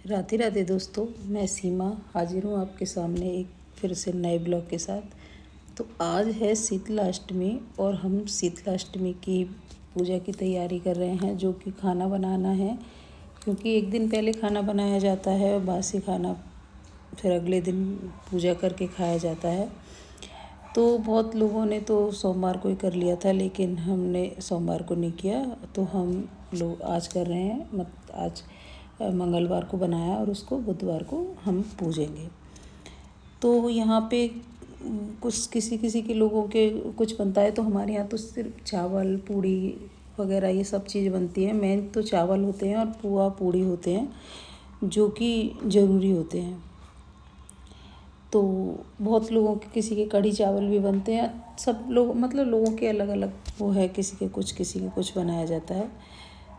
राधे राधे दोस्तों, मैं सीमा हाजिर हूँ आपके सामने एक फिर से नए ब्लॉग के साथ। तो आज है शीतलाष्टमी और हम शीतलाष्टमी की पूजा की तैयारी कर रहे हैं, जो कि खाना बनाना है। क्योंकि एक दिन पहले खाना बनाया जाता है और बासी खाना फिर अगले दिन पूजा करके खाया जाता है। तो बहुत लोगों ने तो सोमवार को ही कर लिया था, लेकिन हमने सोमवार को नहीं किया। तो हम लोग आज कर रहे हैं, आज मंगलवार को बनाया और उसको बुधवार को हम पूजेंगे। तो यहाँ पे कुछ किसी किसी के लोगों के कुछ बनता है, तो हमारे यहाँ तो सिर्फ चावल पूड़ी वगैरह ये सब चीज़ बनती है। मेन तो चावल होते हैं और पुआ पूड़ी होते हैं, जो कि ज़रूरी होते हैं। तो बहुत लोगों के किसी के कढ़ी चावल भी बनते हैं। सब लोग मतलब लोगों के अलग अलग वो है, किसी के कुछ बनाया जाता है।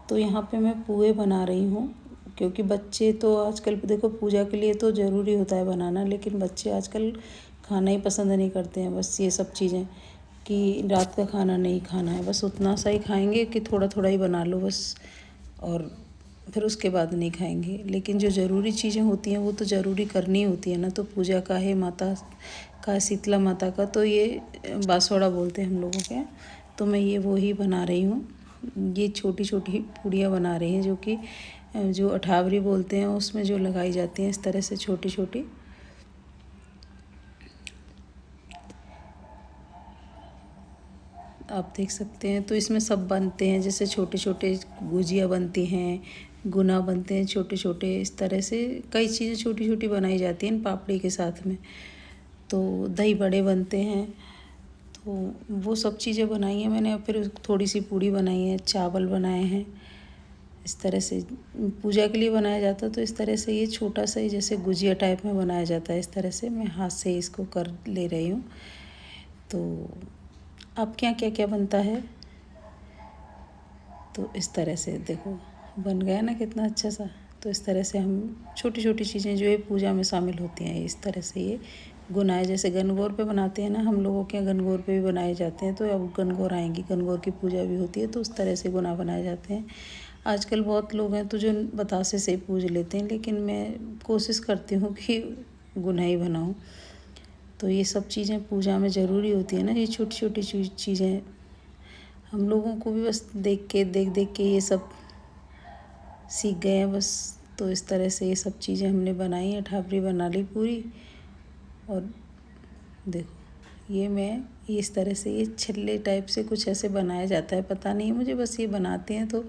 तो यहाँ पे मैं पुए बना रही हूँ, क्योंकि बच्चे तो आजकल देखो पूजा के लिए तो ज़रूरी होता है बनाना, लेकिन बच्चे आजकल खाना ही पसंद नहीं करते हैं। बस ये सब चीज़ें कि रात का खाना नहीं खाना है, बस उतना सा ही खाएंगे कि थोड़ा थोड़ा ही बना लो बस, और फिर उसके बाद नहीं खाएंगे। लेकिन जो ज़रूरी चीज़ें होती हैं वो तो ज़रूरी करनी होती है ना। तो पूजा का है माता का, शीतला माता का, तो ये बासोड़ा बोलते हैं हम लोगों के। तो मैं ये वो ही बना रही हूँ। ये छोटी छोटी पूड़ियाँ बना रही हैं, जो कि जो अठावरी बोलते हैं उसमें जो लगाई जाती हैं, इस तरह से छोटी छोटी। आप देख सकते हैं। तो इसमें सब बनते हैं, जैसे छोटे छोटे गुजिया बनती हैं, गुना बनते हैं छोटे छोटे, इस तरह से कई चीज़ें छोटी छोटी बनाई जाती हैं पापड़ी के साथ में। तो दही बड़े बनते हैं। तो वो सब चीज़ें बनाई हैं मैंने। फिर थोड़ी सी पूड़ी बनाई है, चावल बनाए हैं। इस तरह से पूजा के लिए बनाया जाता है। तो इस तरह से ये छोटा सा ही जैसे गुजिया टाइप में बनाया जाता है। इस तरह से मैं हाथ से इसको कर ले रही हूँ। तो आपके यहाँ क्या क्या बनता है? तो इस तरह से देखो बन गया ना कितना अच्छा सा। तो इस तरह से हम छोटी छोटी चीज़ें जो है पूजा में शामिल होती हैं, इस तरह से ये गुनाए जैसे गनगौर पे बनाते हैं ना, हम लोगों के यहाँ गनगौर पे भी बनाए जाते हैं। तो अब गनगौर आएंगी, गनगौर की पूजा भी होती है, तो उस तरह से गुना बनाए जाते हैं। आजकल बहुत लोग हैं तो जो बतासे से पूज लेते हैं, लेकिन मैं कोशिश करती हूँ कि गुना ही बनाऊँ। तो ये सब चीज़ें पूजा में ज़रूरी होती है ना, ये छोटी छोटी चीज़ें हम लोगों को भी बस देख देख के ये सब सीख गए हैं बस। तो इस तरह से ये सब चीज़ें हमने बनाई, अठावरी बना ली पूरी। और देखो ये इस तरह से ये छिल्ले टाइप से कुछ ऐसे बनाया जाता है, पता नहीं मुझे, बस ये बनाते हैं। तो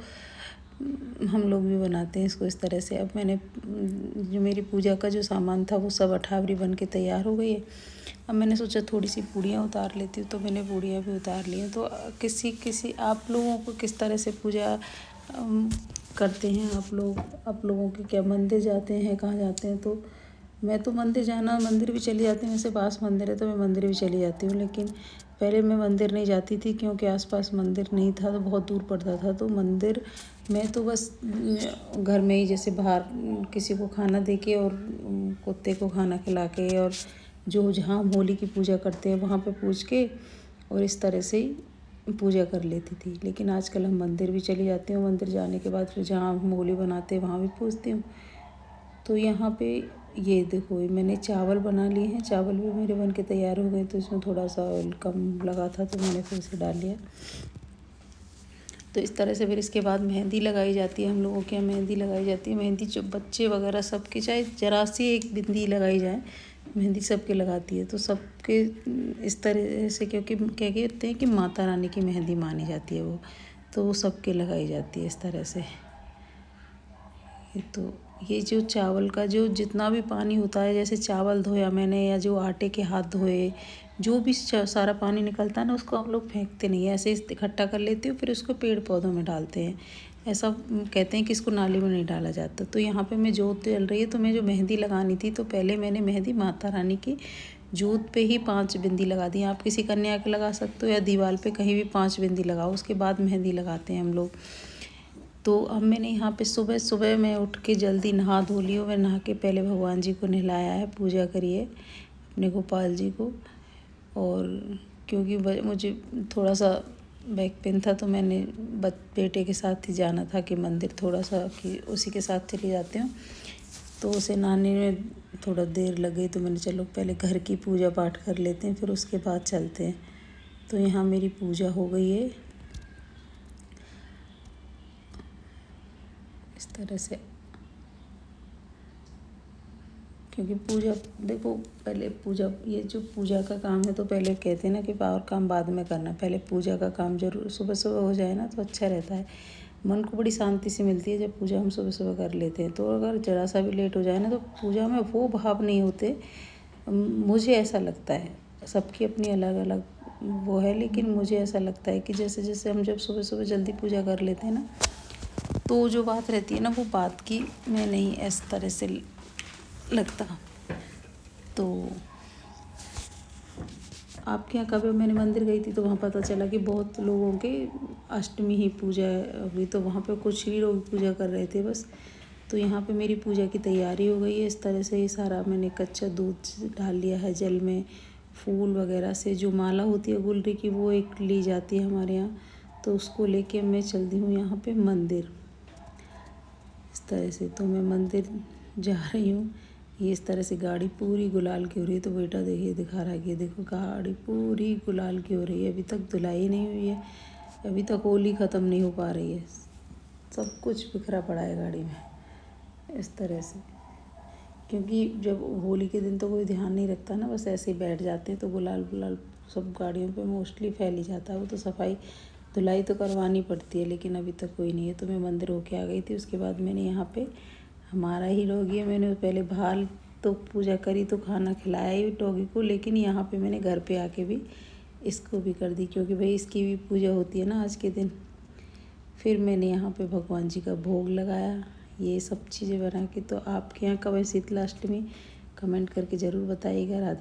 हम लोग भी बनाते हैं इसको इस तरह से। अब मैंने जो मेरी पूजा का जो सामान था वो सब अठावरी बन के तैयार हो गई है। अब मैंने सोचा थोड़ी सी पूड़ियाँ उतार लेती हूँ, तो मैंने पूड़ियाँ भी उतार ली हैं। तो किसी आप लोगों को किस तरह से पूजा करते हैं आप लोगों के क्या मंदिर जाते हैं, कहाँ जाते हैं? तो मैं तो मंदिर भी चली जाती हूँ। वैसे पास मंदिर है तो मैं मंदिर भी चली जाती हूँ, लेकिन पहले मैं मंदिर नहीं जाती थी, क्योंकि आसपास मंदिर नहीं था, तो बहुत दूर पड़ता था। तो मंदिर मैं तो बस घर में ही जैसे बाहर किसी को खाना दे के और कुत्ते को खाना खिला के, और जो जहाँ हम होली की पूजा करते हैं वहाँ पे पूज के, और इस तरह से ही पूजा कर लेती थी। लेकिन आजकल हम मंदिर भी चली जाती हूँ, मंदिर जाने के बाद फिर जहाँ हम होली बनाते हैं वहाँ भी पूजती हूँ। तो यहाँ पे ये देखो मैंने चावल बना लिए हैं, चावल भी मेरे बन के तैयार हो गए। तो इसमें थोड़ा सा ऑयल कम लगा था, तो मैंने फिर से डाल लिया। तो इस तरह से फिर इसके बाद मेहंदी लगाई जाती है। हम लोगों के यहाँ मेहंदी लगाई जाती है। मेहंदी जो बच्चे वगैरह सबके, चाहे जरा सी एक बिंदी लगाई जाए, मेहंदी सबके लगाती है। तो सबके इस तरह से, क्योंकि क्या कहते हैं कि माता रानी की मेहंदी मानी जाती है वो, तो वो सबके लगाई जाती है इस तरह से। तो ये जो चावल का जो जितना भी पानी होता है, जैसे चावल धोया मैंने या जो आटे के हाथ धोए, जो भी सारा पानी निकलता है ना, उसको हम लोग फेंकते नहीं है, ऐसे इकट्ठा कर लेते हो, फिर उसको पेड़ पौधों में डालते हैं। ऐसा कहते हैं कि इसको नाली में नहीं डाला जाता। तो यहाँ पे मैं जोत जल रही है, तो मैं जो मेहंदी लगानी थी, तो पहले मैंने मेहंदी माता रानी की जोत पे ही 5 बिंदी लगा दी। आप किसी कन्या के लगा सकते हो या दीवार पे कहीं भी 5 बिंदी लगाओ, उसके बाद मेहंदी लगाते हैं हम लोग। तो अब मैंने यहाँ पे सुबह सुबह मैं उठ के जल्दी नहा धो ली हूँ। मैं नहा के पहले भगवान जी को नहलाया है, पूजा करिए अपने गोपाल जी को। और क्योंकि मुझे थोड़ा सा बैक पेन था, तो मैंने बेटे के साथ ही जाना था कि मंदिर, थोड़ा सा कि उसी के साथ चली जाती हूँ। तो उसे नहाने में थोड़ा देर लग गई, तो मैंने चलो पहले घर की पूजा पाठ कर लेते हैं, फिर उसके बाद चलते हैं। तो यहाँ मेरी पूजा हो गई है इस तरह से, क्योंकि पूजा देखो पहले पूजा, ये जो पूजा का काम है तो पहले कहते हैं ना कि और काम बाद में करना, पहले पूजा का काम जरूर सुबह सुबह हो जाए ना तो अच्छा रहता है। मन को बड़ी शांति से मिलती है जब पूजा हम सुबह सुबह कर लेते हैं। तो अगर ज़रा सा भी लेट हो जाए ना तो पूजा में वो भाव नहीं होते, मुझे ऐसा लगता है। सबकी अपनी अलग अलग वो है, लेकिन मुझे ऐसा लगता है कि जैसे जैसे हम जब सुबह सुबह जल्दी पूजा कर लेते हैं ना, तो जो बात रहती है ना वो बात की मैं नहीं इस तरह से लगता। तो आपके यहाँ कभी मैंने मंदिर गई थी तो वहाँ पता चला कि बहुत लोगों के अष्टमी ही पूजा हुई, तो वहाँ पे कुछ ही लोग पूजा कर रहे थे बस। तो यहाँ पे मेरी पूजा की तैयारी हो गई है इस तरह से। ये सारा मैंने कच्चा दूध डाल लिया है जल में, फूल वगैरह से जो माला होती है गुलरी की वो एक ली जाती है हमारे यहाँ, तो उसको लेके मैं चल दी हूँ यहाँ पे मंदिर इस तरह से। तो मैं मंदिर जा रही हूँ, ये इस तरह से गाड़ी पूरी गुलाल की हो रही है। तो बेटा देखिए दिखा रहा है कि देखो गाड़ी पूरी गुलाल की हो रही है, अभी तक धुलाई नहीं हुई है, अभी तक होली ख़त्म नहीं हो पा रही है, सब कुछ बिखरा पड़ा है गाड़ी में इस तरह से। क्योंकि जब होली के दिन तो कोई ध्यान नहीं रखता ना, बस ऐसे ही बैठ जाते हैं, तो गुलाल गुलाल सब गाड़ियों पे मोस्टली फैल ही जाता है। वो तो सफाई धुलाई तो करवानी पड़ती है, लेकिन अभी तक कोई नहीं है। तो मैं मंदिर होके आ गई थी, उसके बाद मैंने यहाँ पे हमारा ही डॉगी है, मैंने पहले बाहर तो पूजा करी तो खाना खिलाया ही डॉगी को, लेकिन यहाँ पे मैंने घर पे आके भी इसको भी कर दी, क्योंकि भाई इसकी भी पूजा होती है ना आज के दिन। फिर मैंने यहाँ पे भगवान जी का भोग लगाया, ये सब चीज़ें बना के। तो आपके यहाँ कब है शीतला अष्टमी, कमेंट करके ज़रूर बताइएगा। राधे।